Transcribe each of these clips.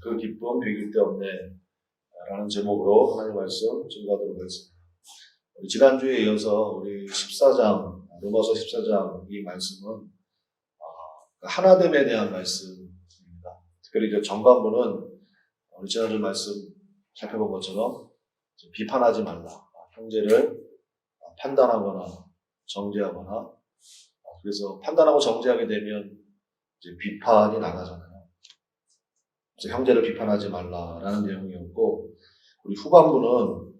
그 기쁨 비길 데 없네 라는 제목으로 하나님의 말씀 증거하도록 하겠습니다. 우리 지난주에 이어서 우리 14장, 로마서 14장 이 말씀은 하나됨에 대한 말씀입니다. 특별히 이제 전반부는 우리 지난주 말씀 살펴본 것처럼 비판하지 말라. 형제를 판단하거나 정죄하거나, 그래서 판단하고 정죄하게 되면 이제 비판이 나가잖아요. 그래서 형제를 비판하지 말라라는 내용이었고, 우리 후반부는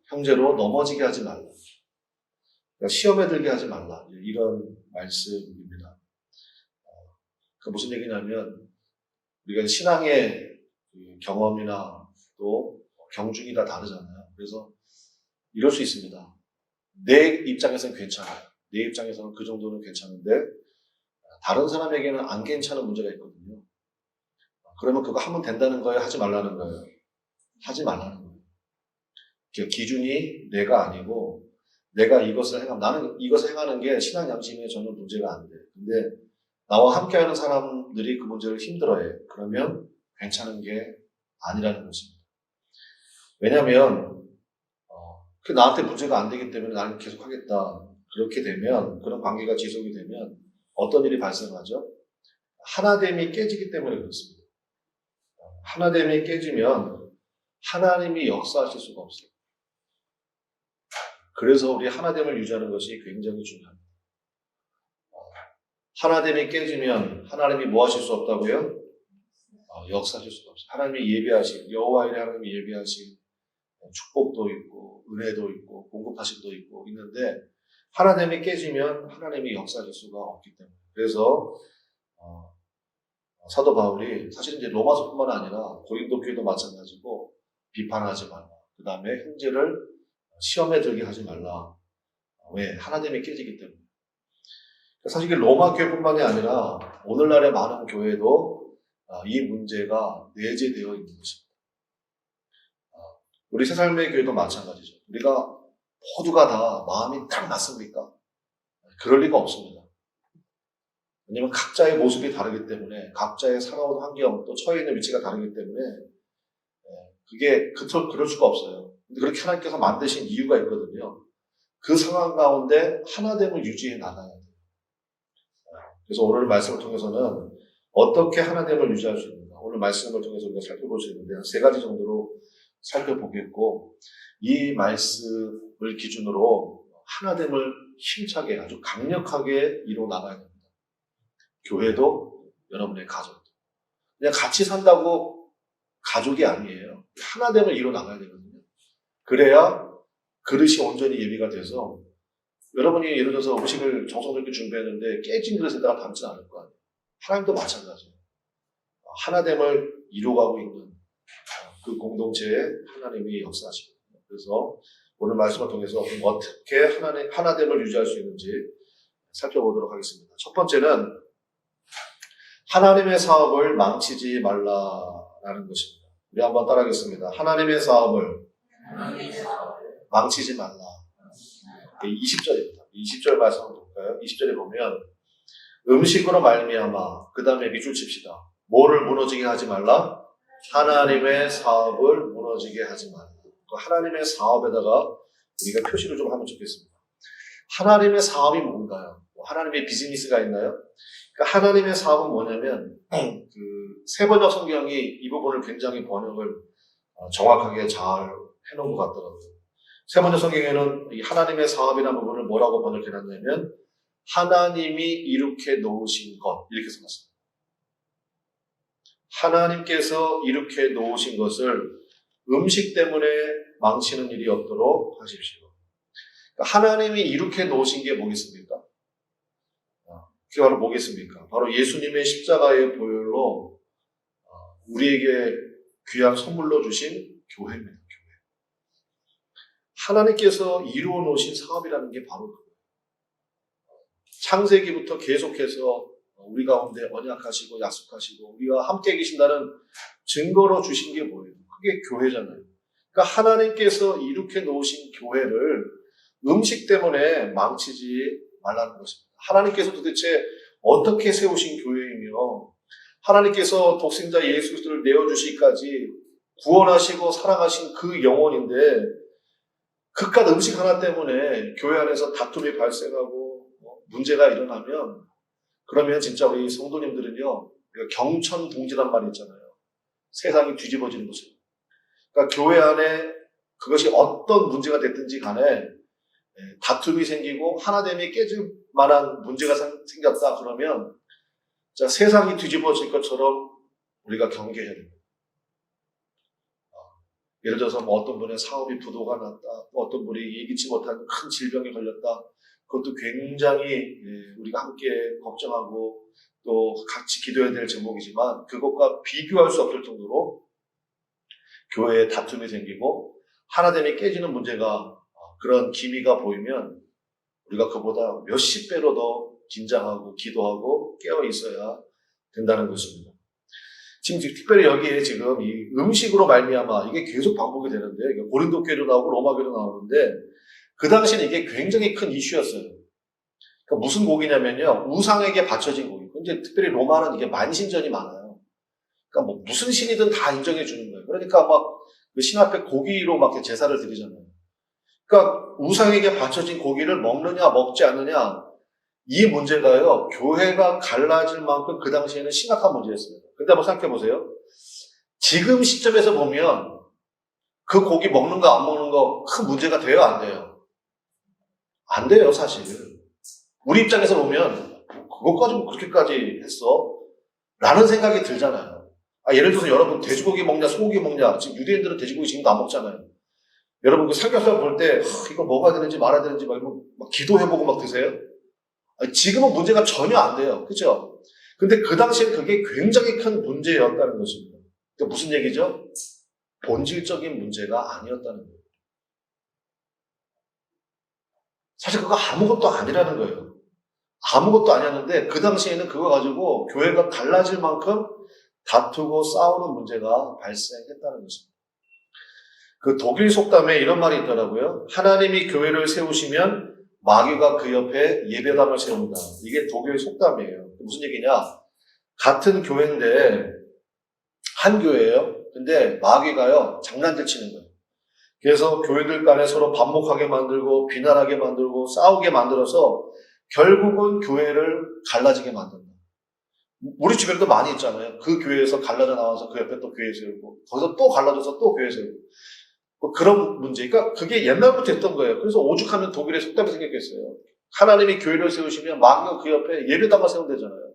형제로 넘어지게 하지 말라. 그러니까 시험에 들게 하지 말라. 이런 말씀입니다. 그 무슨 얘기냐면, 우리가 신앙의 경험이나 또 경중이 다 다르잖아요. 그래서 이럴 수 있습니다. 내 입장에서는 괜찮아요. 내 입장에서는 그 정도는 괜찮은데 다른 사람에게는 안 괜찮은 문제가 있거든요. 그러면 그거 하면 된다는 거예요? 하지 말라는 거예요? 하지 말라는 거예요. 기준이 내가 아니고 내가 이것을 행하면, 나는 이것을 행하는 게 신앙 양심에 전혀 문제가 안 돼. 근데 나와 함께하는 사람들이 그 문제를 힘들어해. 그러면 괜찮은 게 아니라는 것입니다. 왜냐하면 그 나한테 문제가 안 되기 때문에 나는 계속 하겠다. 그렇게 되면, 그런 관계가 지속이 되면 어떤 일이 발생하죠? 하나됨이 깨지기 때문에 그렇습니다. 하나됨이 깨지면 하나님이 역사하실 수가 없어요. 그래서 우리 하나됨을 유지하는 것이 굉장히 중요합니다. 하나됨이 깨지면 하나님이 뭐 하실 수 없다고요? 역사하실 수가 없어요. 하나님이 예비하신, 여호와의 하나님이 예비하신 축복도 있고 은혜도 있고 공급하심도 있고 있는데, 하나됨이 깨지면 하나님이 역사하실 수가 없기 때문에. 그래서 사도 바울이 사실은 이제 로마서뿐만 아니라 고린도 교회도 마찬가지고 비판하지 말라. 그 다음에 형제를 시험에 들게 하지 말라. 왜? 하나됨이 깨지기 때문에. 사실 로마 교회뿐만이 아니라 오늘날의 많은 교회도 이 문제가 내재되어 있는 것입니다. 우리 새삶의 교회도 마찬가지죠. 우리가 모두가 다 마음이 딱 맞습니까? 그럴 리가 없습니다. 왜냐하면 각자의 모습이 다르기 때문에, 각자의 살아온 환경, 또 처해 있는 위치가 다르기 때문에 그게 그럴 수가 없어요. 근데 그렇게 하나님께서 만드신 이유가 있거든요. 그 상황 가운데 하나됨을 유지해 나가야 돼요. 그래서 오늘 말씀을 통해서는 어떻게 하나됨을 유지할 수 있는가, 오늘 말씀을 통해서 우리가 살펴볼 수 있는데 한 3가지 정도로 살펴보겠고, 이 말씀을 기준으로 하나됨을 힘차게 아주 강력하게 이루어 나가야 됩니다. 교회도 여러분의 가족도. 그냥 같이 산다고 가족이 아니에요. 하나됨을 이루어 나가야 되거든요. 그래야 그릇이 온전히 예비가 돼서, 여러분이 예를 들어서 음식을 정성스럽게 준비했는데 깨진 그릇에다가 담지 않을 거 아니에요. 하나님도 마찬가지예요. 하나됨을 이루어가고 있는 그 공동체에 하나님이 역사하십니다. 그래서 오늘 말씀을 통해서 어떻게 하나됨을 유지할 수 있는지 살펴보도록 하겠습니다. 첫 번째는 하나님의 사업을 망치지 말라라는 것입니다. 우리 한번 따라하겠습니다. 하나님의 사업을 망치지 말라. 20절입니다. 20절 말씀 한번 볼까요? 20절에 보면 음식으로 말미암아, 그 다음에 밑줄 칩시다. 뭐를 무너지게 하지 말라? 하나님의 사업을 무너지게 하지 말라. 하나님의 사업에다가 우리가 표시를 좀 하면 좋겠습니다. 하나님의 사업이 뭔가요? 하나님의 비즈니스가 있나요? 그러니까 하나님의 사업은 뭐냐면, 그 세번역 성경이 이 부분을 굉장히 번역을 정확하게 잘 해놓은 것 같더라고요. 세번역 성경에는 이 하나님의 사업이라는 부분을 뭐라고 번역해놨냐면, 하나님이 이룩해 놓으신 것, 이렇게 써놨습니다. 하나님께서 이룩해 놓으신 것을 음식 때문에 망치는 일이 없도록 하십시오. 그러니까 하나님이 이룩해 놓으신 게 뭐겠습니까? 그게 바로 뭐겠습니까? 바로 예수님의 십자가의 보혈로 우리에게 귀한 선물로 주신 교회입니다. 교회. 하나님께서 이루어 놓으신 사업이라는 게 바로 그거예요. 창세기부터 계속해서 우리 가운데 언약하시고 약속하시고 우리와 함께 계신다는 증거로 주신 게 뭐예요? 그게 교회잖아요. 그러니까 하나님께서 이룩해 놓으신 교회를 음식 때문에 망치지 말라는 것입니다. 하나님께서 도대체 어떻게 세우신 교회이며 하나님께서 독생자 예수 그리스도를 내어주시기까지 구원하시고 사랑하신 그 영혼인데 그깟 음식 하나 때문에 교회 안에서 다툼이 발생하고 문제가 일어나면 그러면 진짜 우리 성도님들은요 경천동지란 말이 있잖아요. 세상이 뒤집어지는 거죠. 그러니까 교회 안에 그것이 어떤 문제가 됐든지 간에 다툼이 생기고 하나됨이 깨질 만한 문제가 생겼다 그러면 자, 세상이 뒤집어질 것처럼 우리가 경계해야 됩니다. 예를 들어서 뭐 어떤 분의 사업이 부도가 났다, 또 어떤 분이 예기치 못한 큰 질병에 걸렸다. 그것도 굉장히 우리가 함께 걱정하고 또 같이 기도해야 될 제목이지만 그것과 비교할 수 없을 정도로 교회에 다툼이 생기고 하나됨이 깨지는 문제가 그런 기미가 보이면 우리가 그보다 몇십 배로 더 긴장하고 기도하고 깨어 있어야 된다는 것입니다. 지금 특별히 여기에 지금 이 음식으로 말미암아 이게 계속 반복이 되는데 고린도 교회도 나오고 로마 교회도 나오는데 그 당시에는 이게 굉장히 큰 이슈였어요. 그러니까 무슨 고기냐면요 우상에게 바쳐진 고기. 근데 특별히 로마는 이게 만신전이 많아요. 그러니까 뭐 무슨 신이든 다 인정해 주는 거예요. 그러니까 막 그 신 앞에 고기로 막 제사를 드리잖아요. 그러니까 우상에게 바쳐진 고기를 먹느냐 먹지 않느냐 이 문제가요 교회가 갈라질 만큼 그 당시에는 심각한 문제였습니다. 근데 한번 생각해 보세요. 지금 시점에서 보면 그 고기 먹는 거 안 먹는 거 큰 문제가 돼요 안 돼요? 안 돼요 사실. 우리 입장에서 보면 그것까지 그렇게까지 했어? 라는 생각이 들잖아요. 예를 들어서 여러분 돼지고기 먹냐 소고기 먹냐 지금 유대인들은 돼지고기 지금도 안 먹잖아요. 여러분 그 삼겹살 볼 때 이거 먹어야 되는지 말아야 되는지 막 기도해보고 막 드세요? 지금은 문제가 전혀 안 돼요. 그죠? 근데 그 당시에 그게 굉장히 큰 문제였다는 것입니다. 그러니까 무슨 얘기죠? 본질적인 문제가 아니었다는 거예요. 사실 그거 아무것도 아니라는 거예요. 아무것도 아니었는데 그 당시에는 그거 가지고 교회가 갈라질 만큼 다투고 싸우는 문제가 발생했다는 것입니다. 그 독일 속담에 이런 말이 있더라고요. 하나님이 교회를 세우시면 마귀가 그 옆에 예배당을 세운다. 이게 독일 속담이에요. 무슨 얘기냐? 같은 교회인데 한 교회예요. 근데 마귀가요 장난질 치는 거예요. 그래서 교회들 간에 서로 반목하게 만들고 비난하게 만들고 싸우게 만들어서 결국은 교회를 갈라지게 만든다. 우리 주변에도 많이 있잖아요. 그 교회에서 갈라져 나와서 그 옆에 또 교회 세우고 거기서 또 갈라져서 또 교회 세우고 뭐 그런 문제. 그러니까 그게 옛날부터 했던 거예요. 그래서 오죽하면 독일에 속담이 생겼겠어요. 하나님이 교회를 세우시면 마귀가 그 옆에 예배당을 세운다잖아요.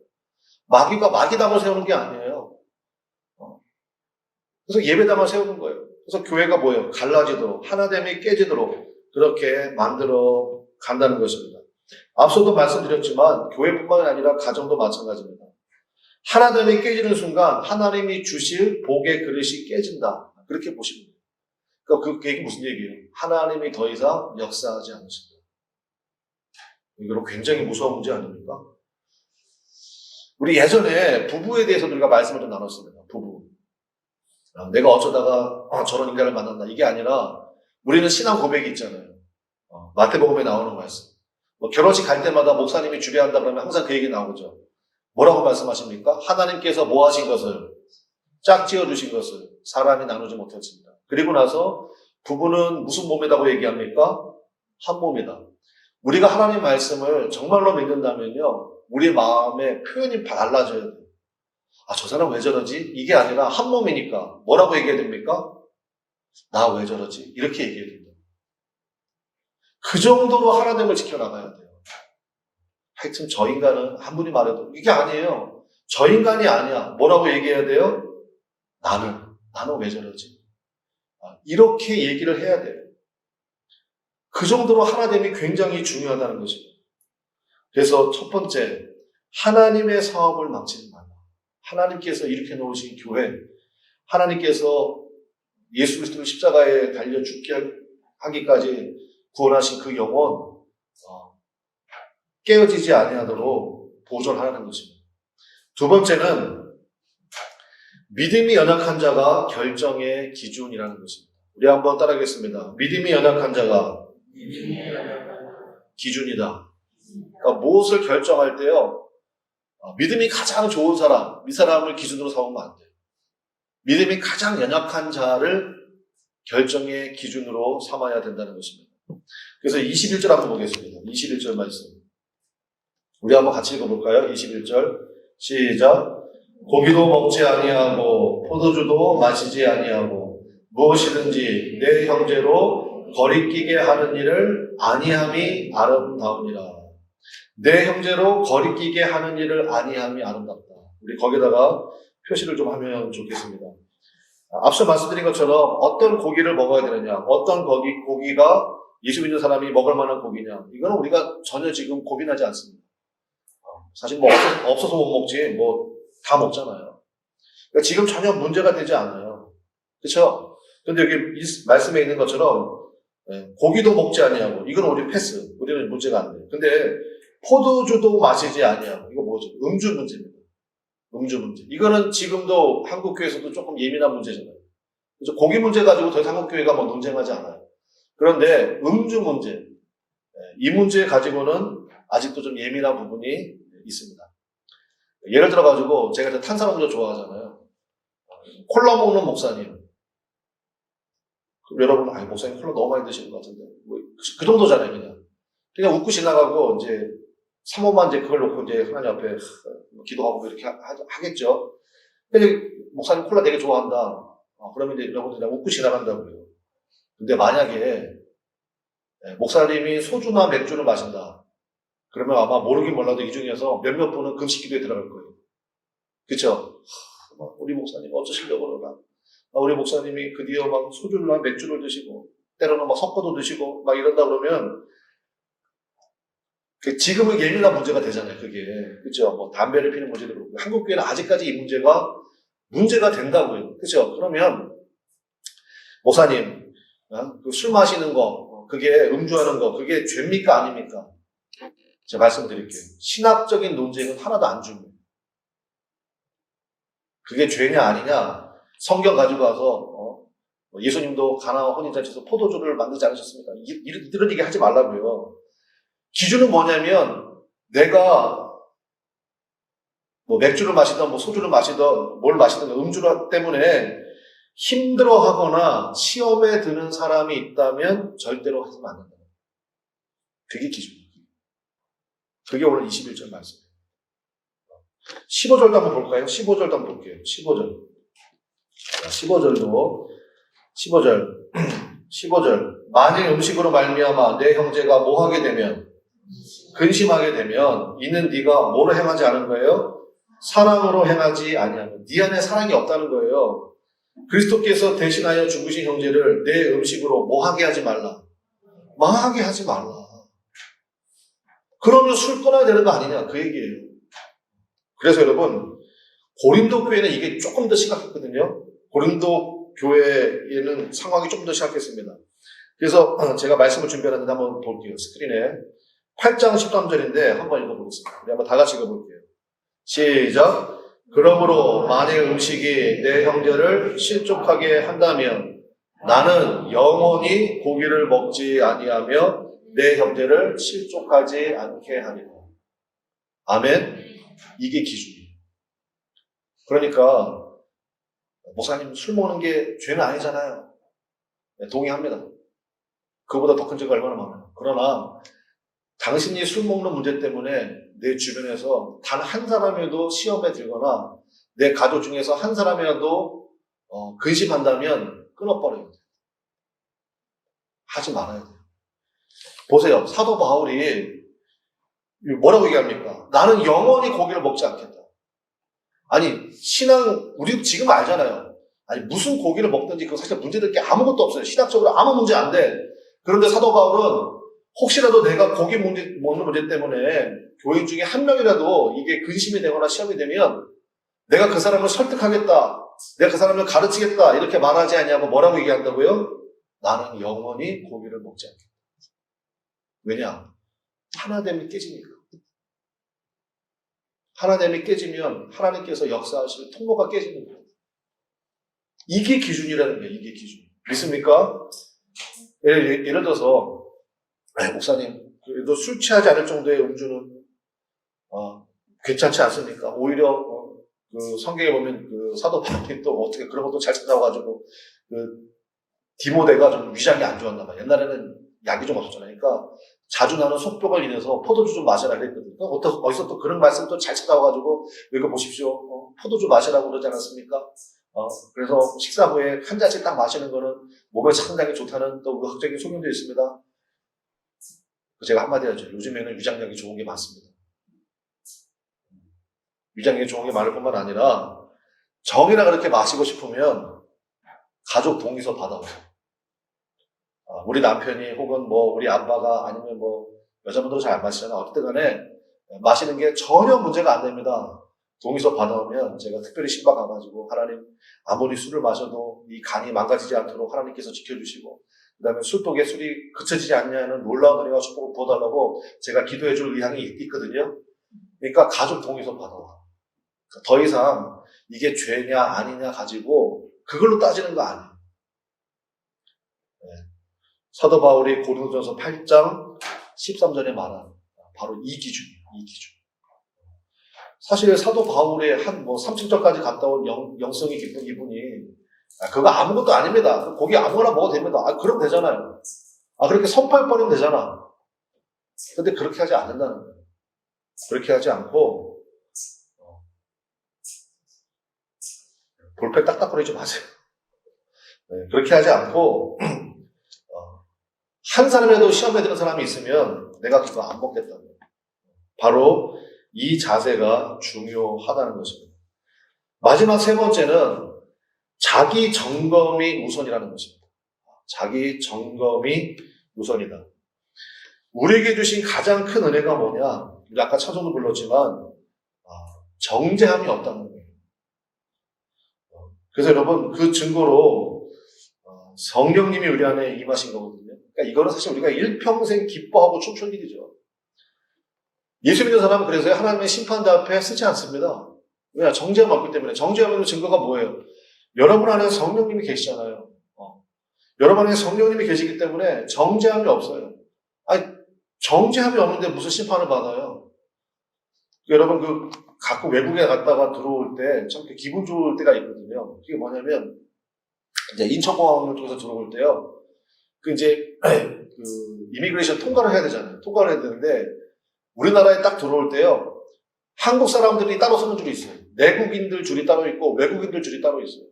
마귀가 마귀당을 세우는 게 아니에요. 그래서 예배당을 세우는 거예요. 그래서 교회가 뭐예요? 갈라지도록 하나됨이 깨지도록 그렇게 만들어 간다는 것입니다. 앞서도 말씀드렸지만 교회뿐만 아니라 가정도 마찬가지입니다. 하나됨이 깨지는 순간 하나님이 주실 복의 그릇이 깨진다. 그렇게 보시면 돼요. 그러니까 그 얘기 무슨 얘기예요? 하나님이 더 이상 역사하지 않으신다. 이거 굉장히 무서운 문제 아닙니까? 우리 예전에 부부에 대해서 우리가 말씀을 좀 나눴습니다. 부부. 내가 어쩌다가 저런 인간을 만났나. 이게 아니라 우리는 신앙 고백이 있잖아요. 마태복음에 나오는 말씀. 결혼식 갈 때마다 목사님이 주례한다 그러면 항상 그 얘기 나오죠. 뭐라고 말씀하십니까? 하나님께서 뭐 하신 것을 짝지어 주신 것을 사람이 나누지 못했습니다. 그리고 나서 부부는 무슨 몸이라고 얘기합니까? 한 몸이다. 우리가 하나님 말씀을 정말로 믿는다면요. 우리 마음의 표현이 달라져야 돼요. 저 사람 왜 저러지? 이게 아니라 한 몸이니까 뭐라고 얘기해야 됩니까? 나 왜 저러지? 이렇게 얘기해야 됩니다. 그 정도로 하나님을 지켜나가야 돼요. 하여튼 저 인간은 아무리 말해도 이게 아니에요. 저 인간이 아니야. 뭐라고 얘기해야 돼요? 나는 왜 저러지? 이렇게 얘기를 해야 돼요. 그 정도로 하나됨이 굉장히 중요하다는 것입니다. 그래서 첫 번째, 하나님의 사업을 망치지 말라. 하나님께서 일으켜 놓으신 교회, 하나님께서 예수 그리스도를 십자가에 달려 죽게 하기까지 구원하신 그 영혼 깨어지지 아니하도록 보존하라는 것입니다. 두 번째는 믿음이 연약한 자가 결정의 기준이라는 것입니다. 우리 한번 따라하겠습니다. 믿음이 연약한 자가 기준이다. 그러니까 무엇을 결정할 때요, 믿음이 가장 좋은 사람, 이 사람을 기준으로 삼으면 안 돼요. 믿음이 가장 연약한 자를 결정의 기준으로 삼아야 된다는 것입니다. 그래서 21절 한번 보겠습니다. 21절 말씀. 우리 한번 같이 읽어볼까요? 21절. 시작. 고기도 먹지 아니하고 포도주도 마시지 아니하고 무엇이든지 내 형제로 거리끼게 하는 일을 아니함이 아름다우니라. 내 형제로 거리끼게 하는 일을 아니함이 아름답다. 우리 거기다가 표시를 좀 하면 좋겠습니다. 앞서 말씀드린 것처럼 어떤 고기를 먹어야 되느냐, 어떤 고기가 예수 믿는 사람이 먹을 만한 고기냐, 이거는 우리가 전혀 지금 고민하지 않습니다. 사실 뭐 없어서 못 먹지, 뭐 다 먹잖아요. 그러니까 지금 전혀 문제가 되지 않아요. 그렇죠? 근데 여기 말씀에 있는 것처럼 고기도 먹지 아니하고, 이건 우리 패스, 우리는 문제가 안 돼요. 근데 포도주도 마시지 아니하고, 이거 뭐죠? 음주 문제입니다. 음주 문제. 이거는 지금도 한국 교회에서도 조금 예민한 문제잖아요. 그래서 고기 문제 가지고 더 이상 한국 교회가 뭐 논쟁하지 않아요. 그런데 음주 문제, 이 문제 가지고는 아직도 좀 예민한 부분이 있습니다. 예를 들어 가지고 제가 탄산음료 좋아하잖아요. 콜라 먹는 목사님. 여러분, 목사님 콜라 너무 많이 드시는 것 같은데, 뭐, 그 정도잖아요, 그냥 웃고 지나가고 이제 사모만 이제 그걸 놓고 이제 하나님 앞에 기도하고 이렇게 하겠죠. 근데 목사님 콜라 되게 좋아한다. 그러면 이제 여러분들 그냥 웃고 지나간다고요. 근데 만약에 목사님이 소주나 맥주를 마신다. 그러면 아마 모르긴 몰라도 이 중에서 몇몇 분은 금식 기도에 들어갈 거예요. 그쵸? 우리 목사님 어쩌시려고 그러나. 우리 목사님이 그 뒤에 막 소주나 맥주를 드시고, 때로는 막 섞어도 드시고, 막 이런다 그러면, 지금은 예민한 문제가 되잖아요, 그게. 그쵸? 뭐, 담배를 피는 문제도 그렇고. 한국교회는 아직까지 이 문제가 된다고요. 그쵸? 그러면, 목사님, 그 술 마시는 거, 그게 음주하는 거, 그게 죄입니까? 아닙니까? 제가 말씀드릴게요. 신학적인 논쟁은 하나도 안 줍니다. 그게 죄냐 아니냐, 성경 가지고 와서, 예수님도 가나와 혼인잔치에서 포도주를 만들지 않으셨습니까? 이런 얘기 하지 말라고요. 기준은 뭐냐면, 내가 뭐 맥주를 마시던, 뭐 소주를 마시던, 뭘 마시던 음주 때문에 힘들어하거나 시험에 드는 사람이 있다면 절대로 하시면 안 된다. 그게 기준이에요. 그게 오늘 21절 말씀이에요. 15절도 한번 볼까요? 15절도 한번 볼게요. 15절. 15절. 만일 음식으로 말미암아 내 형제가 뭐하게 되면, 근심하게 되면, 이는 네가 뭐로 행하지 않은 거예요? 사랑으로 행하지 아니하면. 네 안에 사랑이 없다는 거예요. 그리스도께서 대신하여 죽으신 형제를 내 음식으로 뭐하게 하지 말라. 망하게 하지 말라. 그러면 술 끊어야 되는 거 아니냐, 그 얘기예요. 그래서 여러분, 고린도 교회는 이게 조금 더 심각했거든요. 고린도 교회에는 상황이 조금 더 심각했습니다. 그래서 제가 말씀을 준비하는데 한번 볼게요. 스크린에 8장 13절인데 한번 읽어보겠습니다. 우리 한번 다 같이 읽어볼게요. 시작. 그러므로 만일 음식이 내 형제를 실족하게 한다면 나는 영원히 고기를 먹지 아니하며 내 형제를 실족하지 않게 하리라. 아멘. 이게 기준이에요. 그러니까 목사님 술 먹는 게 죄는 아니잖아요. 네, 동의합니다. 그거보다 더 큰 죄가 얼마나 많아요. 그러나 당신이 술 먹는 문제 때문에 내 주변에서 단 한 사람이라도 시험에 들거나 내 가족 중에서 한 사람이라도 근심한다면 끊어버려야 돼요. 하지 말아야 돼요. 보세요. 사도 바울이 뭐라고 얘기합니까? 나는 영원히 고기를 먹지 않겠다. 아니, 신앙, 우리 지금 알잖아요. 아니, 무슨 고기를 먹든지 그거 사실 문제될 게 아무것도 없어요. 신학적으로 아무 문제 안 돼. 그런데 사도 바울은 혹시라도 내가 고기 먹는 문제 때문에 교인 중에 한 명이라도 이게 근심이 되거나 시험이 되면 내가 그 사람을 설득하겠다. 내가 그 사람을 가르치겠다. 이렇게 말하지 않냐고 뭐라고 얘기한다고요? 나는 영원히 고기를 먹지 않겠다. 왜냐? 하나됨이 깨지니까. 하나됨이 깨지면 하나님께서 역사하실 통로가 깨지는 거예요. 이게 기준이라는 거예요. 이게 기준. 믿습니까? 예를 들어서 목사님, 그래도 술 취하지 않을 정도의 음주는 괜찮지 않습니까? 오히려 그 성경에 보면 그 사도 바울이 또 어떻게 그런 것도 잘 찾아와가지고 그 디모데가 좀 위장이 안 좋았나 봐. 옛날에는 약이 좀 없었잖아요. 그러니까 자주 나는 속병을 인해서 포도주 좀 마시라 그랬거든요. 어디서 또 그런 말씀 또 잘 찾아와가지고 이거 보십시오. 포도주 마시라고 그러지 않았습니까? 그래서 식사 후에 한 잔씩 딱 마시는 거는 몸에 상당히 좋다는 또 의학적인 소견도 있습니다. 제가 한마디 하죠. 요즘에는 위장약이 좋은 게 많습니다. 위장약이 좋은 게 많을 뿐만 아니라 정이나 그렇게 마시고 싶으면 가족 동의서 받아오세요. 우리 남편이 혹은 뭐 우리 아빠가 아니면 뭐 여자분들은 잘 안 마시잖아요. 어쨌든 간에 마시는 게 전혀 문제가 안 됩니다. 동의서 받아오면 제가 특별히 신방 가가지고 하나님 아무리 술을 마셔도 이 간이 망가지지 않도록 하나님께서 지켜주시고 그 다음에 술독에 술이 그쳐지지 않냐는 놀라운 은혜와 축복을 부어달라고 제가 기도해줄 의향이 있거든요. 그러니까 가족 동의서 받아와. 그러니까 더 이상 이게 죄냐 아니냐 가지고 그걸로 따지는 거 아니에요. 네. 사도 바울이 고린도전서 8장 13절에 말한 바로 이 기준이에요. 이 기준. 사실 사도 바울의 한 3층절까지 갔다 온 영성이 깊은 이분이 그거 아무것도 아닙니다. 고기 아무거나 먹어도 됩니다. 그럼 되잖아요. 그렇게 선포해버리면 되잖아. 근데 그렇게 하지 않는다는 거예요. 그렇게 하지 않고 볼펜 딱딱거리지 마세요. 네, 그렇게 하지 않고 한 사람이라도 시험에 드는 사람이 있으면 내가 그거 안 먹겠다는 거예요. 바로 이 자세가 중요하다는 것입니다. 마지막 세 번째는 자기 점검이 우선이라는 것입니다. 자기 점검이 우선이다. 우리에게 주신 가장 큰 은혜가 뭐냐? 우리 아까 찬송도 불렀지만 정죄함이 없다는 거예요. 그래서 여러분 그 증거로 성령님이 우리 안에 임하신 거거든요. 그러니까 이거는 사실 우리가 일평생 기뻐하고 춤출 일이죠. 예수 믿는 사람은 그래서 하나님의 심판대 앞에 쓰지 않습니다. 왜? 정죄함이 없기 때문에. 정죄함의 증거가 뭐예요? 여러분 안에 성령님이 계시잖아요. 여러분 안에 성령님이 계시기 때문에 정죄함이 없어요. 정죄함이 없는데 무슨 심판을 받아요? 여러분 가끔 외국에 갔다가 들어올 때 참 기분 좋을 때가 있거든요. 그게 뭐냐면 이제 인천공항을 통해서 들어올 때요. 이제 이미그레이션 통과를 해야 되잖아요. 통과를 해야 되는데 우리나라에 딱 들어올 때요. 한국 사람들이 따로 서는 줄이 있어요. 내국인들 줄이 따로 있고 외국인들 줄이 따로 있어요.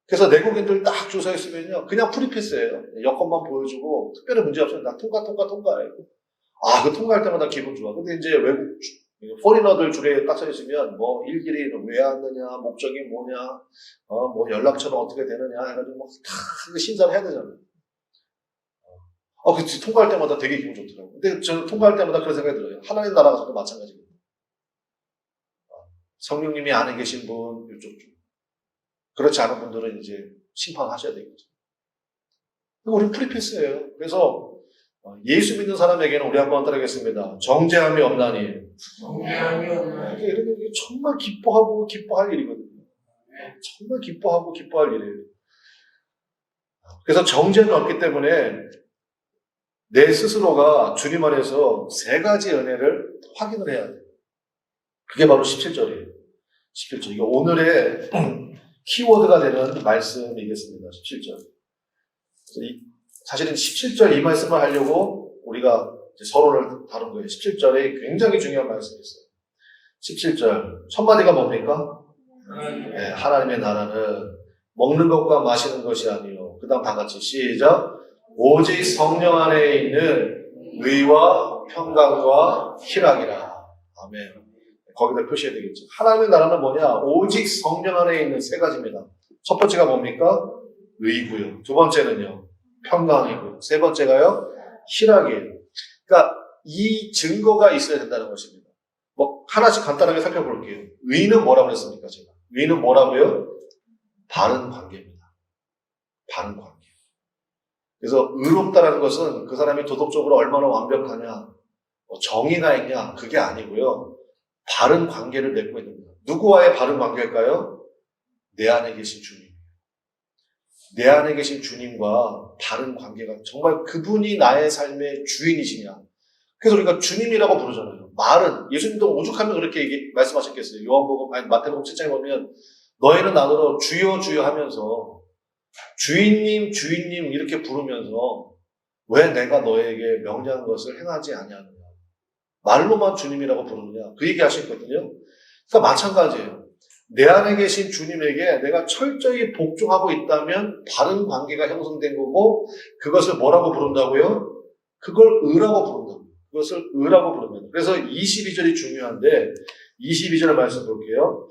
그래서 내국인들 딱 줄 서 있으면요. 그냥 프리패스예요. 여권만 보여주고 특별히 문제 없어요. 나 통과해요. 그 통과할 때마다 기분 좋아. 근데 이제 외국 포리너들 줄에 딱 서 있으면 일길이는 왜 왔느냐, 목적이 뭐냐, 연락처는 어떻게 되느냐 해가지고 다 심사를 해야 되잖아요. 그치. 통과할 때마다 되게 기분 좋더라고요. 근데 저는 통과할 때마다 그런 생각이 들어요. 하나님 나라 가서도 마찬가지입니다. 성령님이 안에 계신 분, 이쪽 중. 그렇지 않은 분들은 이제 심판하셔야 되겠죠. 우리는 프리패스예요. 그래서 예수 믿는 사람에게는 우리 한번 따르겠습니다. 정죄함이 없나니. 이게 정말 기뻐하고 기뻐할 일이거든요. 정말 기뻐하고 기뻐할 일이에요. 그래서 정죄는 없기 때문에 내 스스로가 주님 안에서 세 가지 은혜를 확인을 해야 돼요. 그게 바로 17절이에요. 17절. 이게 오늘의 키워드가 되는 말씀이겠습니다. 17절. 사실은 17절 이 말씀을 하려고 우리가 서론을 다룬 거예요. 17절에 굉장히 중요한 말씀이 있어요. 17절. 첫 마디가 뭡니까? 네, 하나님의 나라는 먹는 것과 마시는 것이 아니요. 그 다음 다 같이 시작. 오직 성령 안에 있는 의와 평강과 희락이라. 아멘. 거기다 표시해야 되겠죠. 하나님의 나라는 뭐냐? 오직 성령 안에 있는 세 가지입니다. 첫 번째가 뭡니까? 의고요. 두 번째는요, 평강이고요. 세 번째가요, 희락이에요. 그러니까 이 증거가 있어야 된다는 것입니다. 하나씩 간단하게 살펴볼게요. 의는 뭐라고 했습니까, 제가? 의는 뭐라고요? 바른 관계입니다. 바른 관계. 그래서 의롭다라는 것은 그 사람이 도덕적으로 얼마나 완벽하냐, 정의가 있냐, 그게 아니고요. 바른 관계를 맺고 있는 거예요. 누구와의 바른 관계일까요? 내 안에 계신 주님. 내 안에 계신 주님과 바른 관계가 정말 그분이 나의 삶의 주인이시냐. 그래서 우리가 주님이라고 부르잖아요. 말은 예수님도 오죽하면 그렇게 말씀하셨겠어요. 요한복음 아니 마태복음 7장에 보면 너희는 나더러 주여 주여 하면서 주인님 주인님 이렇게 부르면서 왜 내가 너에게 명령한 것을 행하지 아니하느냐. 말로만 주님이라고 부르느냐. 그 얘기 하셨거든요. 그러니까 마찬가지예요. 내 안에 계신 주님에게 내가 철저히 복종하고 있다면 바른 관계가 형성된 거고 그것을 뭐라고 부른다고요? 그걸 의라고 부른다고요. 그것을 의라고 부릅니다. 그래서 22절이 중요한데 22절 말씀 볼게요.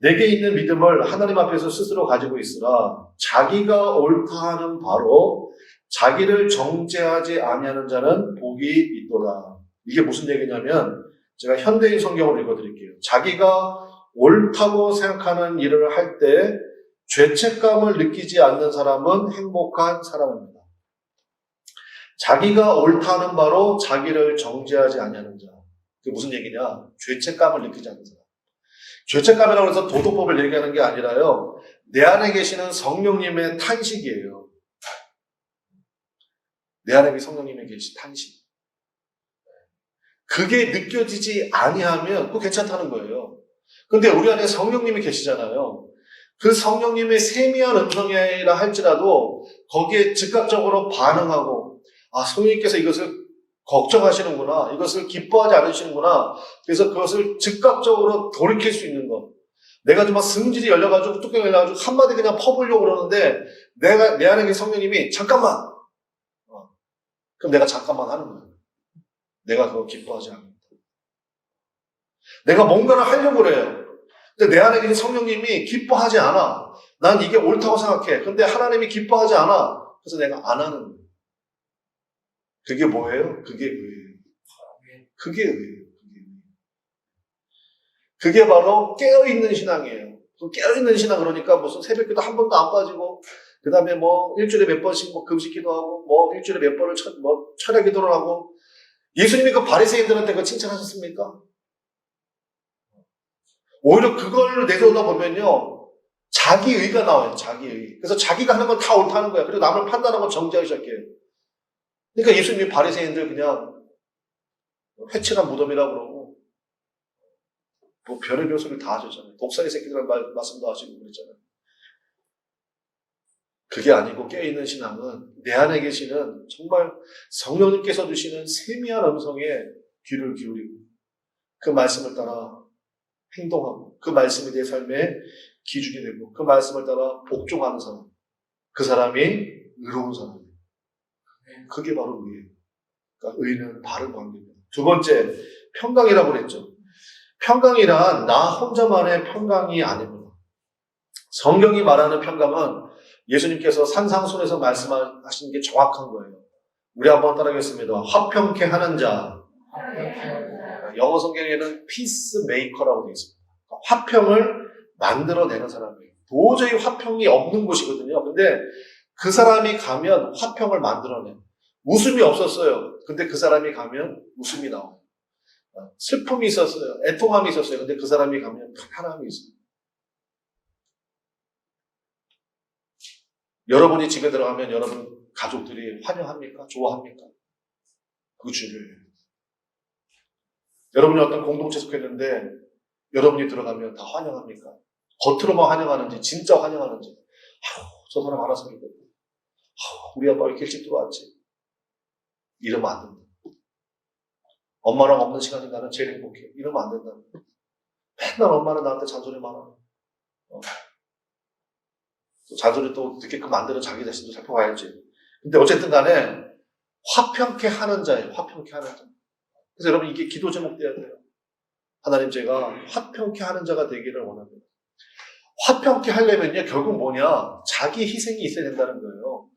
내게 있는 믿음을 하나님 앞에서 스스로 가지고 있으라. 자기가 옳다 하는 바로 자기를 정죄하지 아니하는 자는 복이 있도다. 이게 무슨 얘기냐면 제가 현대인 성경을 읽어드릴게요. 자기가 옳다고 생각하는 일을 할 때 죄책감을 느끼지 않는 사람은 행복한 사람입니다. 자기가 옳다는 바로 자기를 정죄하지 아니하는 자. 그게 무슨 얘기냐? 죄책감을 느끼지 않는 사람. 죄책감이라고 해서 도덕법을 얘기하는 게 아니라요. 내 안에 계시는 성령님의 탄식이에요. 내 안에 성령님의 계신 탄식. 그게 느껴지지 아니하면 그거 괜찮다는 거예요. 근데 우리 안에 성령님이 계시잖아요. 그 성령님의 세미한 음성이라 할지라도 거기에 즉각적으로 반응하고 성령님께서 이것을 걱정하시는구나. 이것을 기뻐하지 않으시는구나. 그래서 그것을 즉각적으로 돌이킬 수 있는 것. 내가 좀 막 승질이 열려가지고 뚜껑이 열려가지고 한마디 그냥 퍼보려고 그러는데 내 안에 계신 성령님이 잠깐만. 그럼 내가 잠깐만 하는 거예요. 내가 그거 기뻐하지 않는다. 내가 뭔가를 하려고 그래요. 근데 내 안에 계신 성령님이 기뻐하지 않아. 난 이게 옳다고 생각해. 근데 하나님이 기뻐하지 않아. 그래서 내가 안 하는 거예요. 그게 뭐예요? 그게 의예요. 그게 의예요. 그게 바로 깨어있는 신앙이에요. 깨어있는 신앙 그러니까 무슨 새벽기도 한 번도 안 빠지고 그 다음에 뭐 일주일에 몇 번씩 뭐 금식기도 하고 뭐 일주일에 몇 번을 철야 기도를 하고 예수님이 그 바리새인들한테 그 칭찬하셨습니까? 오히려 그걸 내려오다 보면요 자기 의가 나와요. 자기 의. 그래서 자기가 하는 건 다 옳다는 거야. 그리고 남을 판단하고 정죄하기 시작해요. 그러니까 예수님이 바리새인들 그냥 회칠한 무덤이라고 그러고 뭐 별의별 소리를 다 하셨잖아요. 독사의 새끼들한 말씀도 하시고 그랬잖아요. 그게 아니고 깨어있는 신앙은 내 안에 계시는 정말 성령님께서 주시는 세미한 음성에 귀를 기울이고 그 말씀을 따라 행동하고 그 말씀이 내 삶에 기준이 되고 그 말씀을 따라 복종하는 사람. 그 사람이 의로운 사람이에요. 그게 바로 의예요. 그러니까 의는 바른 관계입니다. 두 번째, 평강이라고 그랬죠. 평강이란 나 혼자만의 평강이 아닙니다. 성경이 말하는 평강은 예수님께서 산상순에서 말씀하신 게 정확한 거예요. 우리 한번 따라하겠습니다. 화평케 하는 자. 영어 성경에는 피스메이커라고 되어 있습니다. 화평을 만들어내는 사람이에요. 도저히 화평이 없는 곳이거든요. 근데 그 사람이 가면 화평을 만들어내요. 웃음이 없었어요. 근데 그 사람이 가면 웃음이 나와요. 슬픔이 있었어요. 애통함이 있었어요. 근데 그 사람이 가면 편안함이 있어요. 여러분이 집에 들어가면 여러분 가족들이 환영합니까? 좋아합니까? 그거 중요해요. 여러분이 어떤 공동체 속했는데 여러분이 들어가면 다 환영합니까? 겉으로만 환영하는지 진짜 환영하는지 저 사람 알아서 믿어. 우리 아빠 왜 이렇게 일찍 들어왔지? 이러면 안 된다. 엄마랑 없는 시간이 나는 제일 행복해. 이러면 안 된다. 맨날 엄마는 나한테 잔소리만 하고 또 잔소리 또 듣게끔 만드는 자기 자신도 살펴봐야지. 근데 어쨌든 간에 화평케 하는 자예요. 화평케 하는 자. 그래서 여러분 이게 기도 제목 돼야 돼요. 하나님 제가 화평케 하는 자가 되기를 원합니다. 화평케 하려면요 결국 뭐냐? 자기 희생이 있어야 된다는 거예요.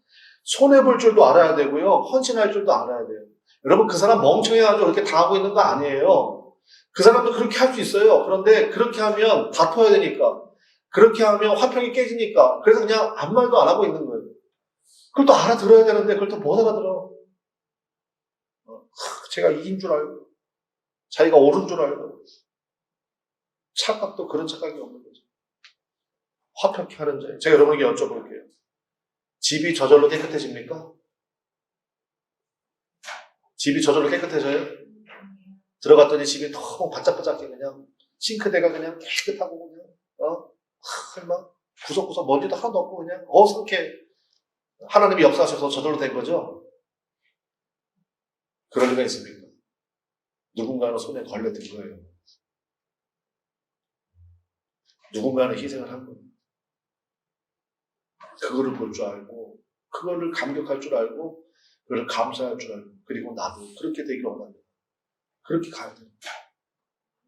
손해볼 줄도 알아야 되고요. 헌신할 줄도 알아야 돼요. 여러분 그 사람 멍청해가지고 그렇게 당하고 있는 거 아니에요. 그 사람도 그렇게 할 수 있어요. 그런데 그렇게 하면 다퉈야 되니까. 그렇게 하면 화평이 깨지니까. 그래서 그냥 아무 말도 안 하고 있는 거예요. 그걸 또 알아들어야 되는데 그걸 또 못 알아들어. 제가 이긴 줄 알고 자기가 옳은 줄 알고 착각도 그런 착각이 없는 거죠. 화평케 하는 자예요. 제가 여러분에게 여쭤볼게요. 집이 저절로 깨끗해집니까? 집이 저절로 깨끗해져요? 들어갔더니 집이 너무 반짝반짝해. 그냥 싱크대가 그냥 깨끗하고 그냥 설마 구석구석 먼지도 하나도 없고 그냥 어떻게 하나님이 역사하셔서 저절로 된 거죠? 그럴 리가 있습니까? 누군가는 손에 걸려든 거예요. 누군가는 희생을 한 거예요. 그거를 볼 줄 알고, 그거를 감격할 줄 알고, 그걸 감사할 줄 알고, 그리고 나도 그렇게 되기를 원합니다. 그렇게 가야 돼요.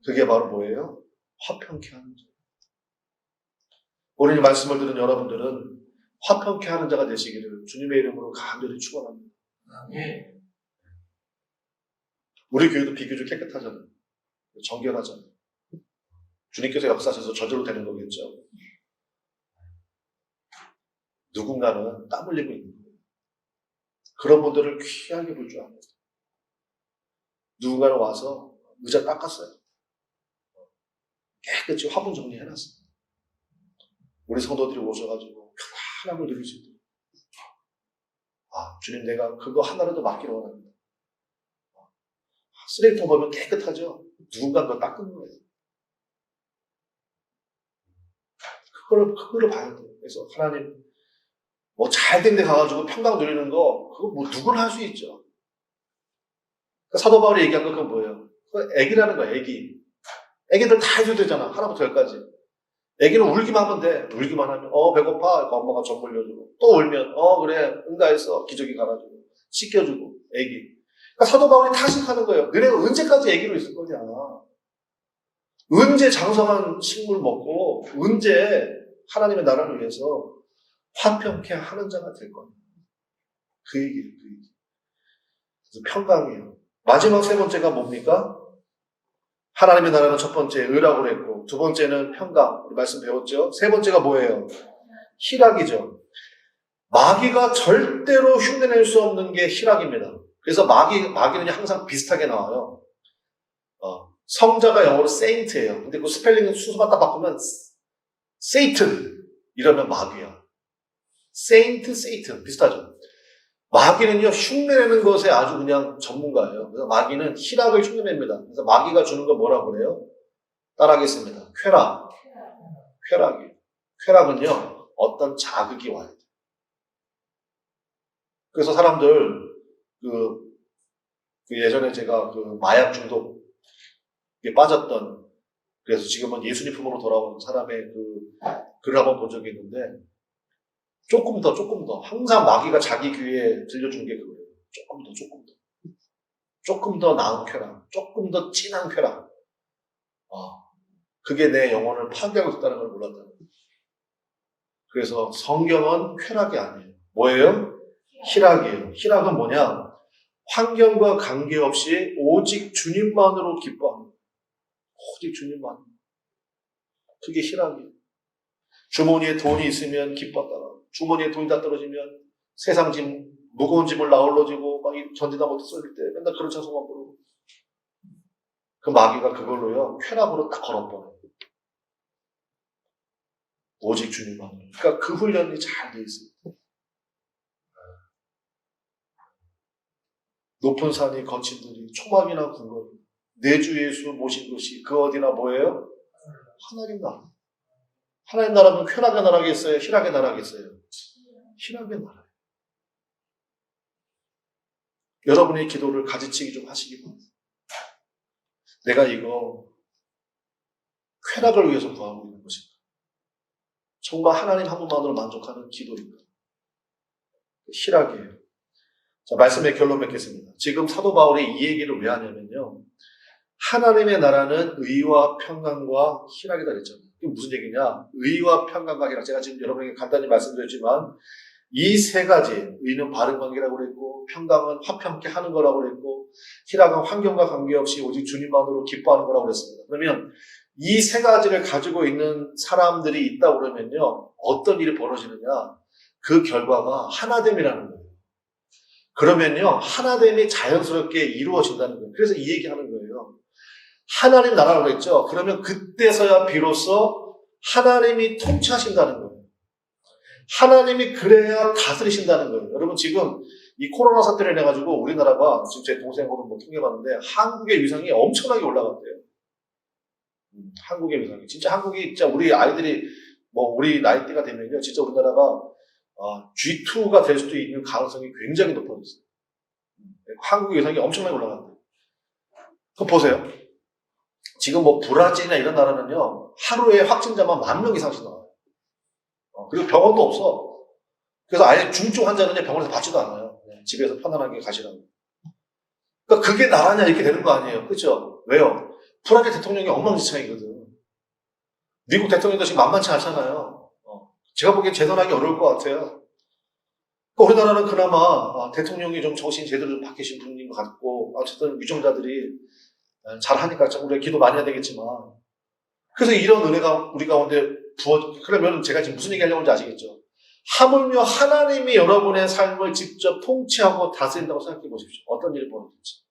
그게 바로 뭐예요? 화평케 하는 자. 오늘 이 말씀을 들은 여러분들은 화평케 하는 자가 되시기를 주님의 이름으로 간절히 축원합니다. 예. 우리 교회도 비교적 깨끗하잖아요. 정결하잖아요. 주님께서 역사하셔서 저절로 되는 거겠죠. 누군가는 땀 흘리고 있는 거예요. 그런 분들을 귀하게 볼 줄 압니다. 누군가는 와서 의자 닦았어요. 깨끗이 화분 정리해놨어요. 우리 성도들이 오셔가지고 편안함을 누릴 수 있도록. 주님 내가 그거 하나라도 맡기를 원합니다. 쓰레기통 보면 깨끗하죠? 누군가 그거 닦은 거예요. 그거를 봐야 돼요. 그래서 하나님, 잘된 데 가가지고 평강 누리는 거, 그거 누구나 할 수 있죠. 그러니까 사도 바울이 얘기한 거 그건 뭐예요? 그거 애기라는 거예요, 애기. 애기들 다 해줘야 되잖아. 하나부터 열까지. 애기는 울기만 하면 돼. 울기만 하면, 배고파. 그러니까 엄마가 젖 물려주고. 또 울면, 그래. 응가해서 기저귀 갈아주고. 씻겨주고. 애기. 그러니까 사도 바울이 타식하는 거예요. 너네가 언제까지 애기로 있을 거냐. 언제 장성한 식물 먹고, 언제 하나님의 나라를 위해서 화평케 하는 자가 될 거냐. 그 얘기예요, 그 얘기. 그래서 평강이에요. 마지막 세 번째가 뭡니까? 하나님의 나라는 첫 번째 의라고 그랬고, 두 번째는 평강. 우리 말씀 배웠죠? 세 번째가 뭐예요? 희락이죠. 마귀가 절대로 흉내낼 수 없는 게 희락입니다. 그래서 마귀는 항상 비슷하게 나와요. 성자가 영어로 saint예요. 근데 그 스펠링은 순서만 딱 바꾸면 Satan 이러면 마귀야. saint, Satan 비슷하죠. 마귀는요 흉내내는 것에 아주 그냥 전문가예요. 그래서 마귀는 희락을 흉내냅니다. 그래서 마귀가 주는 건 뭐라고 그래요? 따라하겠습니다. 쾌락. 쾌락이에요. 쾌락은요 어떤 자극이 와야 돼요. 그래서 사람들 그 예전에 제가 그 마약 중독에 빠졌던, 그래서 지금은 예수님 품으로 돌아온 사람의 글을 한번 본 적이 있는데, 조금 더 항상 마귀가 자기 귀에 들려주는 게 그거예요. 조금 더 나은 쾌락, 조금 더 진한 쾌락. 그게 내 영혼을 파괴하고 있다는 걸 몰랐다는 거예요. 그래서 성경은 쾌락이 아니에요. 뭐예요? 희락이에요. 희락은 뭐냐? 환경과 관계없이 오직 주님만으로 기뻐합니다. 오직 주님만. 그게 희락이에요. 주머니에 돈이 있으면 기뻤다가, 주머니에 돈이 다 떨어지면 세상 짐, 무거운 짐을 나홀로지고 막 견디다 못해 쏠릴 때 맨날 그런 찬송만 부르고. 그 마귀가 그걸로요 쾌락으로 딱 걸어버려요. 오직 주님만으로. 그러니까 그 훈련이 잘 돼 있어요. 높은 산이 거친 들이 초막이나 궁궐, 내 주 예수 모신 것이 그 어디나 뭐예요? 하나님 나라. 하나님 나라는 쾌락의 나라겠어요? 희락의 나라겠어요? 희락의 나라예요. 여러분의 기도를 가지치기 좀 하시기 바랍니다. 내가 이거 쾌락을 위해서 구하고 있는 것인가? 정말 하나님 한 분만으로 만족하는 기도인가? 희락이에요. 자, 말씀의 결론 맺겠습니다. 지금 사도 바울이 이 얘기를 왜 하냐면요. 하나님의 나라는 의와 평강과 희락이다 그랬잖아요. 이게 무슨 얘기냐? 의와 평강과 희락. 제가 지금 여러분에게 간단히 말씀드렸지만 이 세 가지, 의는 바른 관계라고 그랬고, 평강은 화평케 하는 거라고 그랬고, 희락은 환경과 관계없이 오직 주님만으로 기뻐하는 거라고 그랬습니다. 그러면 이 세 가지를 가지고 있는 사람들이 있다고 그러면요. 어떤 일이 벌어지느냐? 그 결과가 하나됨이라는 거예요. 그러면요, 하나됨이 자연스럽게 이루어진다는 거예요. 그래서 이 얘기하는 거예요. 하나님 나라라고 했죠. 그러면 그때서야 비로소 하나님이 통치하신다는 거예요. 하나님이 그래야 다스리신다는 거예요. 여러분 지금 이 코로나 사태를 인해 가지고 우리나라가 지금 제 동생하고도 뭐 통계봤는데 한국의 위상이 엄청나게 올라갔대요. 한국의 위상이 진짜 한국이 진짜 우리 아이들이 뭐 우리 나이대가 되면요 진짜 우리나라가 G2가 될 수도 있는 가능성이 굉장히 높아졌어요. 한국의 위상이 엄청나게 올라갔대요. 그거 보세요. 지금 뭐 브라질이나 이런 나라는요 하루에 확진자만 10,000명 이상씩 나와요. 그리고 병원도 없어. 그래서 아예 중증 환자는 병원에서 받지도 않아요. 집에서 편안하게 가시라고. 그러니까 그게 나라냐 이렇게 되는 거 아니에요. 그렇죠? 왜요? 브라질 대통령이 엉망진창이거든. 미국 대통령도 지금 만만치 않잖아요. 제가 보기엔 재선하기 어려울 것 같아요. 그러니까 우리나라는 그나마 대통령이 좀 정신 제대로 좀 바뀌신 분인 것 같고 어쨌든 위정자들이 잘하니까 우리가 기도 많이 해야 되겠지만 그래서 이런 은혜가 우리 가운데 그러면 제가 지금 무슨 얘기 하려고 하는지 아시겠죠? 하물며 하나님이 여러분의 삶을 직접 통치하고 다스린다고 생각해 보십시오. 어떤 일이 벌어질지.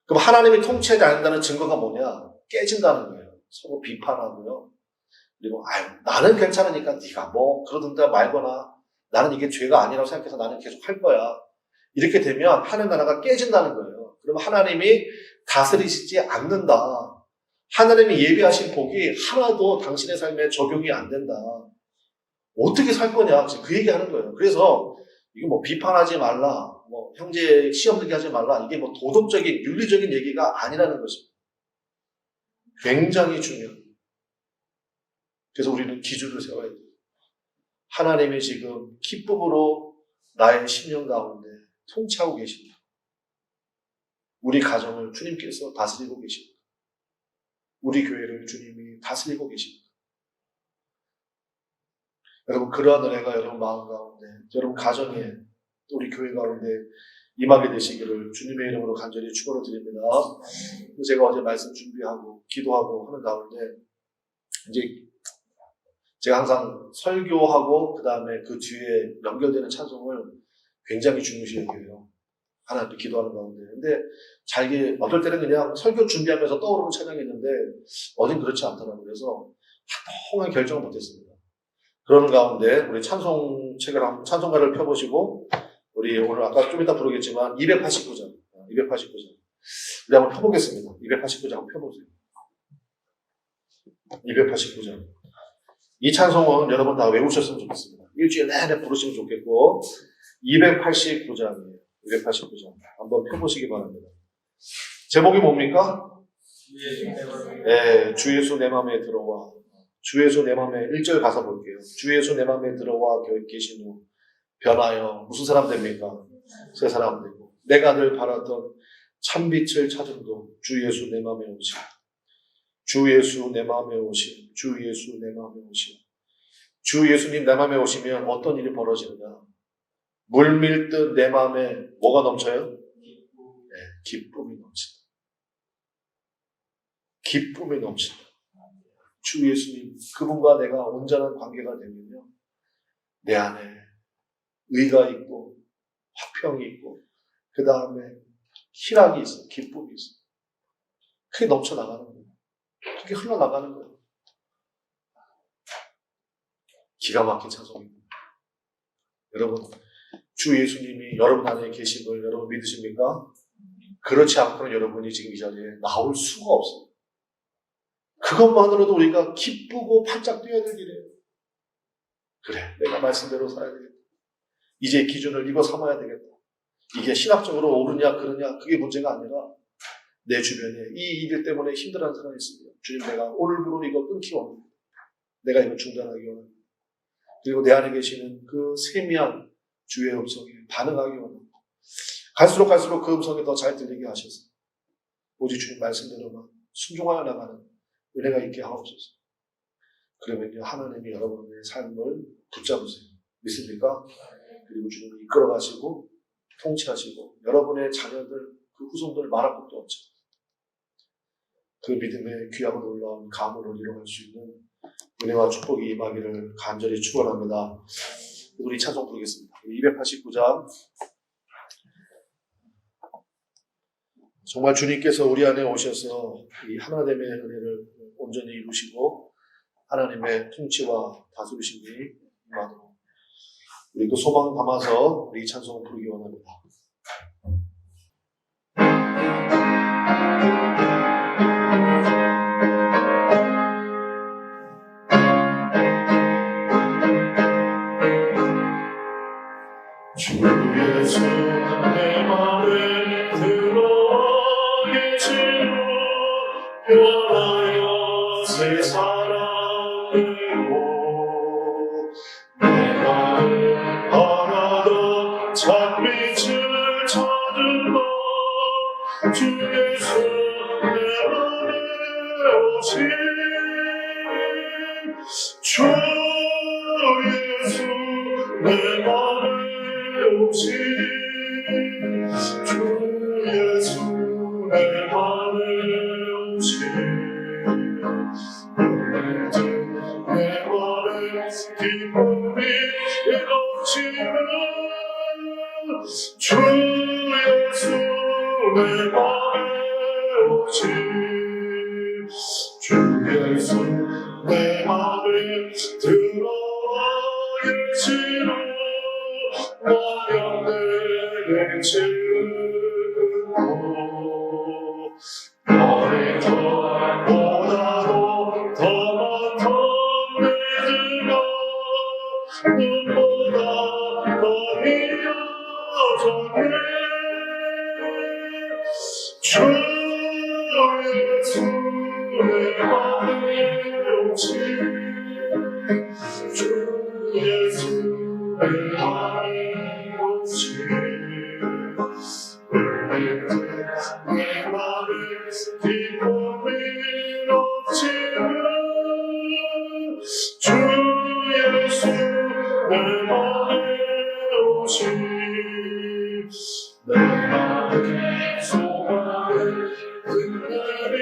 그럼 하나님이 통치하지 않는다는 증거가 뭐냐? 깨진다는 거예요. 서로 비판하고요. 그리고 나는 괜찮으니까 네가 뭐 그러든가 말거나 나는 이게 죄가 아니라고 생각해서 나는 계속 할 거야. 이렇게 되면 하늘 나라가 깨진다는 거예요. 그러면 하나님이 다스리시지 않는다. 하나님이 예비하신 복이 하나도 당신의 삶에 적용이 안 된다. 어떻게 살 거냐? 그 얘기 하는 거예요. 그래서 이거 뭐 비판하지 말라, 뭐 형제 시험 들게 하지 말라, 이게 뭐 도덕적인, 윤리적인 얘기가 아니라는 것입니다. 굉장히 중요해요. 그래서 우리는 기준을 세워야 돼요. 하나님이 지금 기쁨으로 나의 심령 가운데 통치하고 계십니다. 우리 가정을 주님께서 다스리고 계십니다. 우리 교회를 주님이 다스리고 계십니다. 여러분 그러한 은혜가 여러분 마음 가운데, 여러분 가정에, 우리 교회 가운데 임하게 되시기를 주님의 이름으로 간절히 축원을 드립니다. 제가 어제 말씀 준비하고 기도하고 하는 가운데 이제 제가 항상 설교하고 그 다음에 그 뒤에 연결되는 찬송을 굉장히 중요시 여겨요. 하나님께 기도하는 가운데. 근데 잘게 어떨 때는 그냥 설교 준비하면서 떠오르는 찬양이 있는데 어딘 그렇지 않더라고요. 그래서 한동안 결정을 못했습니다. 그런 가운데 우리 찬송가를 펴보시고 우리 오늘 아까 좀 이따 부르겠지만 289장 우리 한번 펴보겠습니다. 289장 한번 펴보세요. 289장. 이 찬송은 여러분 다 외우셨으면 좋겠습니다. 일주일 내내 부르시면 좋겠고 289장이에요. 289장 한번 펴보시기 바랍니다. 제목이 뭡니까? 네, 주 예수 내 맘에 들어와. 주 예수 내 맘에 1절 가사 볼게요. 주 예수 내 맘에 들어와 계신 후 변하여 무슨 사람 됩니까? 새 사람 되고 내가 늘 바라던 참빛을 찾음도 주 예수 내 맘에 오시. 주 예수 내 마음에 오심. 주 예수 내 마음에 오심. 주 예수님 내 마음에 오시면 어떤 일이 벌어지느냐? 물 밀듯 내 마음에 뭐가 넘쳐요? 네, 기쁨이 넘친다. 기쁨이 넘친다. 주 예수님, 그분과 내가 온전한 관계가 되면요, 내 안에 의가 있고 화평이 있고 그 다음에 희락이 있어, 기쁨이 있어. 그게 넘쳐나가는 거예요. 그게 흘러나가는 거예요. 기가 막힌 찬송입니다. 여러분, 주 예수님이 여러분 안에 계심을 여러분 믿으십니까? 그렇지 않고는 여러분이 지금 이 자리에 나올 수가 없어요. 그것만으로도 우리가 기쁘고 팔짝 뛰어야 될 일이에요. 그래, 내가 말씀대로 살아야 되겠다. 이제 기준을 이거 삼아야 되겠다. 이게 신학적으로 옳으냐 그러냐 그게 문제가 아니라 내 주변에 이 일 때문에 힘들어하는 사람이 있습니다. 주님, 내가 오늘부로 이거 끊기 원합니다. 내가 이거 중단하기 원합니다. 그리고 내 안에 계시는 그 세미한 주의 음성에 반응하기 원합니다. 갈수록 그 음성이 더 잘 들리게 하셔서 오직 주님 말씀대로만 순종하여 나가는 은혜가 있게 하옵소서. 그러면요, 하나님이 여러분의 삶을 붙잡으세요. 믿습니까? 그리고 주님이 이끌어가시고 통치하시고 여러분의 자녀들, 그 후손들 말할 것도 없죠. 그 믿음의 귀하고 놀라운 가문을 이뤄갈 수 있는 은혜와 축복이 임하기를 간절히 축원합니다. 우리 찬송 부르겠습니다. 289장. 정말 주님께서 우리 안에 오셔서 이 하나됨의 은혜를 온전히 이루시고 하나님의 통치와 다스리심이 우리 그 소망 담아서 우리 이 찬송을 부르기 원합니다. 주 예수 내 맘에 들어와 계시고 변하여 새 사랑을 고 내가 바라던 찬빛을 찾은 너 주 예수 내 맘에 오신 주 예수 내 맘에 오신 주 예수 내 맘에 오신 내 맘에 기쁨이 넘치는 주 예수 내 맘에 오신 주 예수 내 맘에 들어와 계시는 왕년들의 지르고 너의 것보다도 더 많던 내들과 눈보다 더 이어졌네 주 예수 내 맘에 오신 주 예수 내 맘에 오신 내 맘에 기쁨이 넘치는 주 예수 내 맘에 오신 내 맘에 소망을 끝내리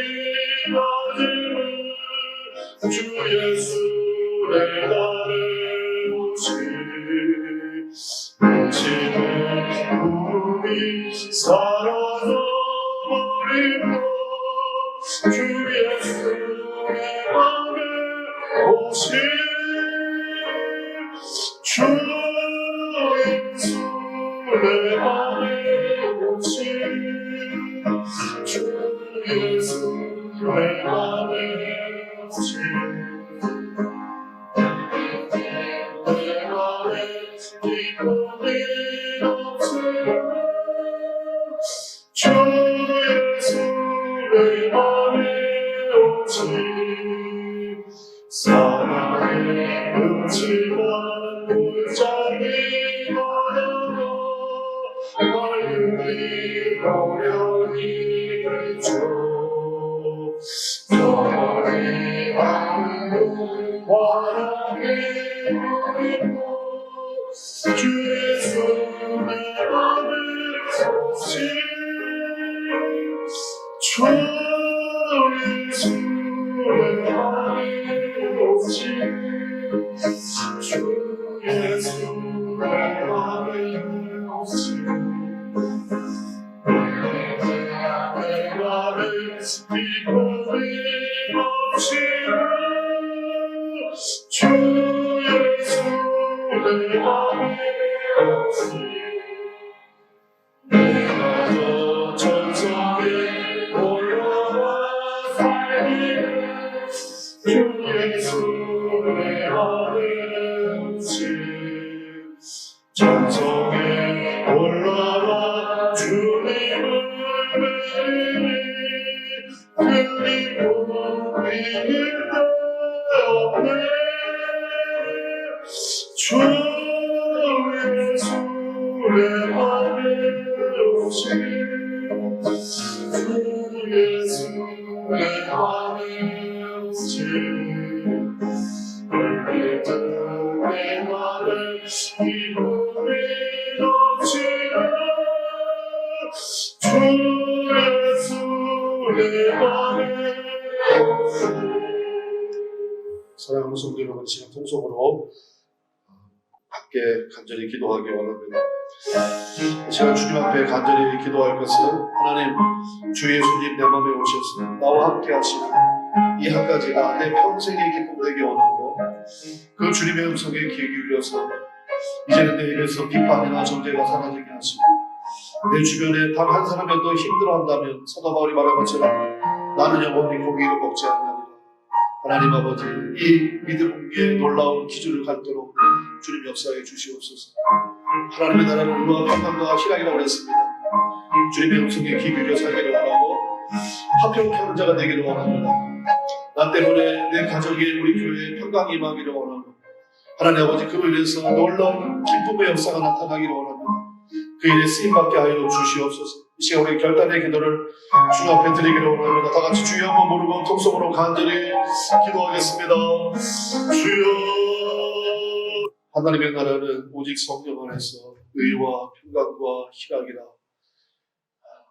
가지는 주 예수 내 맘에 오신 지는 꿈이 사라져 버리고 주 예수 내 맘에 오신 주 예수 내 맘에 오신 주 예수 내 맘에 오신 내 맘에 기쁨이 넘치는 주 예수 내 맘에 오신 사랑의 음침한 물장이 많아도 얼굴이 노련히 줘 저리 하늘로 환하게 누리고 주 예수 내 맘에 오신 주 예수 내 맘에 오신 주 예수 내 맘에 오신 내 맘에 기쁨이 넘치는 주 예수 내 맘에 오신 내가 저 천성에 올라와 살기를 주 예수 내 맘에 오신 천성에 올라와 주님을 매이니 그 기쁨 비길 데 없네 주 예수 내 맘에 오신 주 예수 내 맘에 오신 내 맘에 기쁨이 넘치는 주 예수 내 맘에 오신 사랑하는 성도 여러분 지금 통성으로 함께 간절히 기도하기 원합니다. 제가 주님 앞에 간절히 기도할 것은 하나님 주 예수님 내 맘에 오셔서 나와 함께 하시는 이 한 가지가 내 평생의 기쁨 되기 원하고 그 주님의 음성에 귀 기울여서 이제는 내 입에서 비판이나 정죄가 사라지게 하시고 내 주변에 단 한 사람이라도 힘들어한다면 사도 바울이 말한 것처럼 나는 영원히 고기를 먹지 않느니라. 하나님 아버지, 이 믿음의 놀라운 기준을 갖도록 주님 역사해 주시옵소서. 하나님의 나라는 의와 평강과 희락이라고 그랬습니다. 주님의 음성에 귀 기울여 살기를 원하고 화평케 하는 자가 되기를 원합니다. 나 때문에 내 가정에 우리 교회에 평강이 임하기를 원하고 하나님 아버지 그로 인해서 놀라운 기쁨의 역사가 나타나기를 원합니다. 그 일에 쓰임받게 하여 주시옵소서. 이 시간 우리 결단의 기도를 주 앞에 드리기를 원합니다. 다 같이 주여 한번 부르고 통성으로 간절히 기도하겠습니다. 주여. 하나님의 나라는 오직 성령 안에서 의와 평강과 희락이라.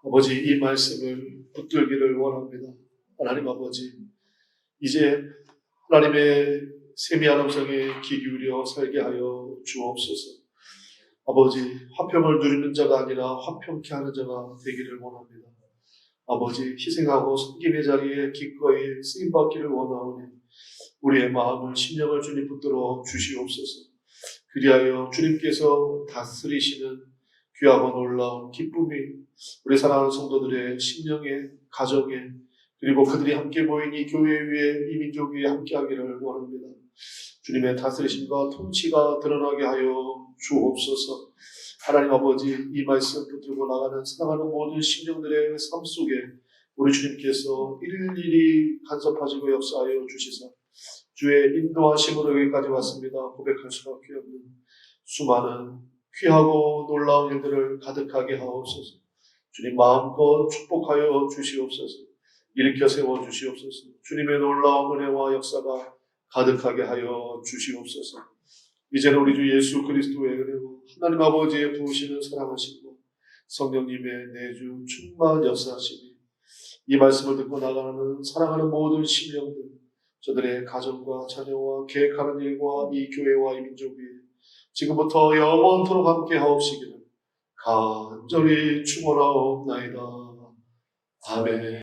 아버지 이 말씀을 붙들기를 원합니다. 하나님 아버지 이제 하나님의 세미한 음성에 귀 기울여 살게 하여 주옵소서. 아버지 화평을 누리는 자가 아니라 화평케 하는 자가 되기를 원합니다. 아버지 희생하고 섬김의 자리에 기꺼이 쓰임받기를 원하오니 우리의 마음을 심령을 주님 붙들어 주시옵소서. 그리하여 주님께서 다스리시는 귀하고 놀라운 기쁨이 우리 사랑하는 성도들의 심령에 가정에 그리고 그들이 함께 모인 이 교회 위에 이 민족 위에 함께하기를 원합니다. 주님의 다스리심과 통치가 드러나게 하여 주옵소서. 하나님 아버지 이 말씀 붙들고 나가는 사랑하는 모든 심령들의 삶 속에 우리 주님께서 일일이 간섭하시고 역사하여 주시사 주의 인도하심으로 여기까지 왔습니다. 고백할 수밖에 없는 수많은 귀하고 놀라운 일들을 가득하게 하옵소서. 주님 마음껏 축복하여 주시옵소서. 일으켜 세워 주시옵소서. 주님의 놀라운 은혜와 역사가 가득하게 하여 주시옵소서. 이제는 우리 주 예수 그리스도의 은혜와 하나님 아버지의 부으시는 사랑하심과 성령님의 내주 충만 역사하심이 이 말씀을 듣고 나가는 사랑하는 모든 심령들 저들의 가정과 자녀와 계획하는 일과 이 교회와 이 민족 위에 지금부터 영원토록 함께 하옵시기를 간절히 축원하옵나이다. 아멘.